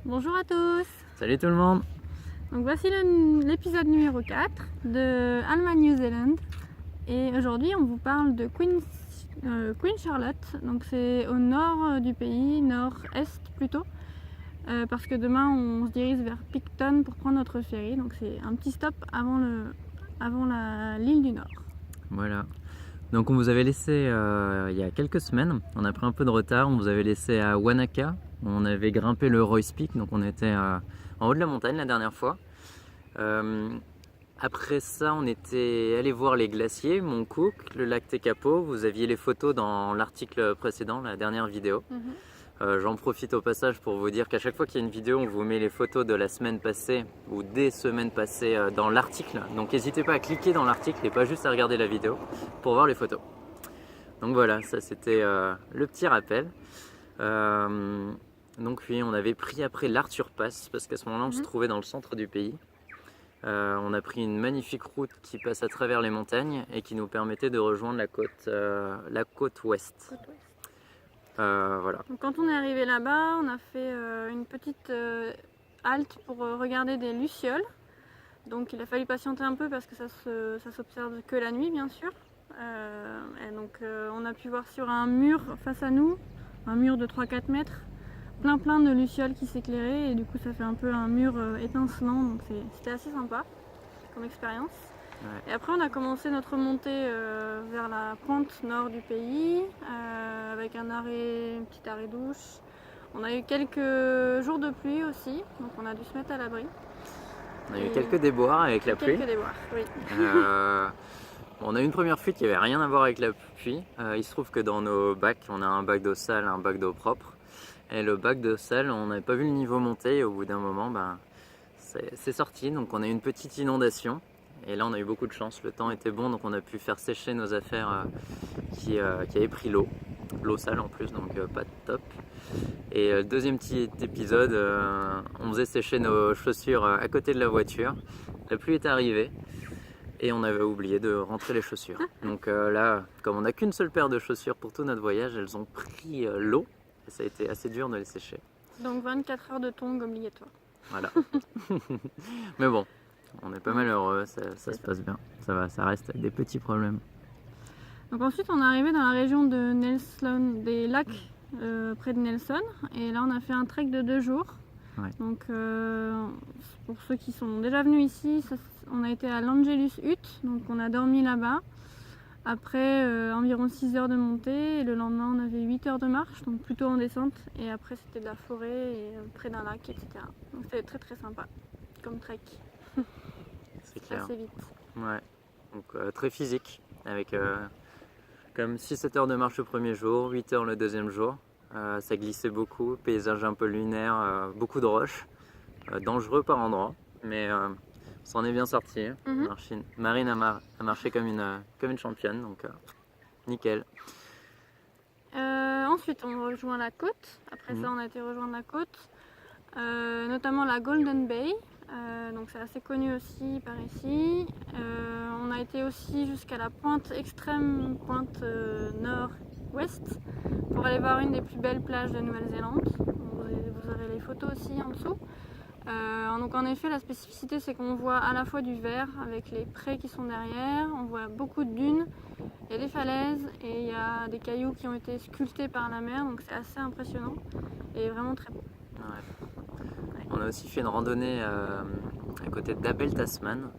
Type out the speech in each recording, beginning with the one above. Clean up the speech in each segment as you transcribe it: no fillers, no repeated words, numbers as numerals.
Bonjour à tous. Salut tout le monde. Donc voici l'épisode numéro 4 de Allemagne New Zealand. Et aujourd'hui on vous parle de Queen Charlotte. Donc c'est au nord du pays, nord-est plutôt. Parce que demain on se dirige vers Picton pour prendre notre ferry. Donc c'est un petit stop avant l'île du Nord. Voilà. Donc on vous avait laissé il y a quelques semaines, on a pris un peu de retard, on vous avait laissé à Wanaka, on avait grimpé le Royce Peak, donc on était en haut de la montagne la dernière fois. Après ça, on était allé voir les glaciers, Mont Cook, le lac Tekapo, vous aviez les photos dans l'article précédent, la dernière vidéo. J'en profite au passage pour vous dire qu'à chaque fois qu'il y a une vidéo, on vous met les photos de la semaine passée ou des semaines passées dans l'article. Donc n'hésitez pas à cliquer dans l'article et pas juste à regarder la vidéo pour voir les photos. Donc voilà, ça c'était le petit rappel. Donc oui, on avait pris après l'Arthur Pass parce qu'à ce moment-là, on se trouvait dans le centre du pays. On a pris une magnifique route qui passe à travers les montagnes et qui nous permettait de rejoindre la côte ouest. Voilà. Donc quand on est arrivé là-bas, on a fait une petite halte pour regarder des lucioles. Donc il a fallu patienter un peu parce que ça s'observe que la nuit bien sûr. Et donc on a pu voir sur un mur face à nous, un mur de 3-4 mètres, plein de lucioles qui s'éclairaient et du coup ça fait un peu un mur étincelant, donc c'était assez sympa comme expérience. Ouais. Et après on a commencé notre montée vers la pointe nord du pays avec un petit arrêt douche. On a eu quelques jours de pluie aussi, donc on a dû se mettre à l'abri. On a eu quelques déboires avec la pluie. Quelques déboires, oui. On a eu une première fuite qui avait rien à voir avec la pluie. Il se trouve que dans nos bacs, on a un bac d'eau sale, un bac d'eau propre. Et le bac de sel, on n'avait pas vu le niveau monter et au bout d'un moment, c'est sorti. Donc on a eu une petite inondation. Et là, on a eu beaucoup de chance. Le temps était bon, donc on a pu faire sécher nos affaires qui avaient pris l'eau. L'eau sale en plus, donc pas de top. Et le deuxième petit épisode, on faisait sécher nos chaussures à côté de la voiture. La pluie est arrivée et on avait oublié de rentrer les chaussures. Donc là, comme on n'a qu'une seule paire de chaussures pour tout notre voyage, elles ont pris l'eau. Et ça a été assez dur de les sécher. Donc 24 heures de tongs obligatoire. Voilà. Mais bon, on est pas mal heureux, ça se passe bien. Ça va, ça reste avec des petits problèmes. Donc ensuite on est arrivé dans la région de Nelson, des lacs près de Nelson. Et là on a fait un trek de 2 jours. Ouais. Donc pour ceux qui sont déjà venus ici, on a été à l'Angelus Hut. Donc on a dormi là-bas. Après environ 6 heures de montée et le lendemain on avait 8 heures de marche, donc plutôt en descente. Et après c'était de la forêt et près d'un lac, etc. Donc c'était très sympa comme trek. C'est clair. Assez vite. Ouais. Donc très physique, avec comme 6-7 heures de marche le premier jour, 8 heures le deuxième jour. Ça glissait beaucoup, paysage un peu lunaire, beaucoup de roches, dangereux par endroits, mais on s'en est bien sorti. Marine a marché comme une championne, donc nickel. Ensuite on rejoint la côte. Après ça on a été rejoindre la côte, notamment la Golden Bay. Donc c'est assez connu aussi par ici. On a été aussi jusqu'à la pointe extrême, pointe nord-ouest, pour aller voir une des plus belles plages de Nouvelle-Zélande. Vous aurez les photos aussi en dessous. Donc en effet la spécificité c'est qu'on voit à la fois du vert avec les prés qui sont derrière, on voit beaucoup de dunes, il y a des falaises et il y a des cailloux qui ont été sculptés par la mer, donc c'est assez impressionnant et vraiment très beau. Ouais. On a aussi fait une randonnée à côté d'Abel Tasman.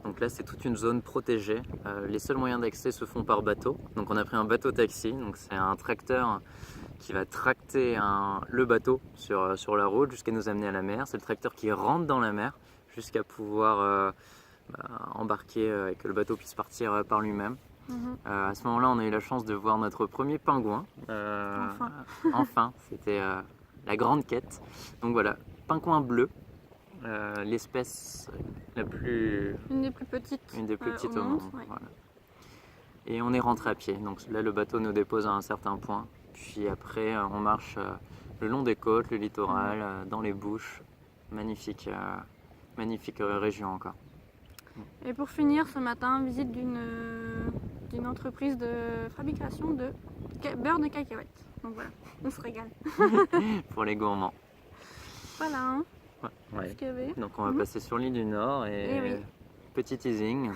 Donc là c'est toute une zone protégée. Les seuls moyens d'accès se font par bateau. Donc on a pris un bateau taxi, donc c'est un tracteur qui va tracter le bateau sur la route jusqu'à nous amener à la mer. C'est le tracteur qui rentre dans la mer jusqu'à pouvoir embarquer et que le bateau puisse partir par lui-même. À ce moment-là, on a eu la chance de voir notre premier pingouin. Enfin, c'était la grande quête. Donc voilà, pingouin bleu, l'espèce la plus... Une des plus petites, au monde. Ouais. Voilà. Et on est rentré à pied. Donc là, le bateau nous dépose à un certain point. Puis après, on marche le long des côtes, le littoral, dans les bushs. Magnifique région encore. Et pour finir, ce matin, visite d'une entreprise de fabrication de beurre de cacahuètes. Donc voilà, on se régale. Pour les gourmands. voilà hein, Ouais. ce qu'il y avait. Donc on va passer sur l'île du Nord et Eh oui. petit teasing.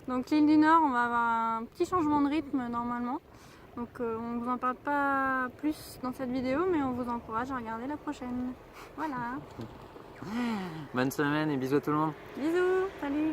Donc l'île du Nord, on va avoir un petit changement de rythme normalement. Donc on ne vous en parle pas plus dans cette vidéo, mais on vous encourage à regarder la prochaine. Voilà. Bonne semaine et bisous à tout le monde. Bisous, salut.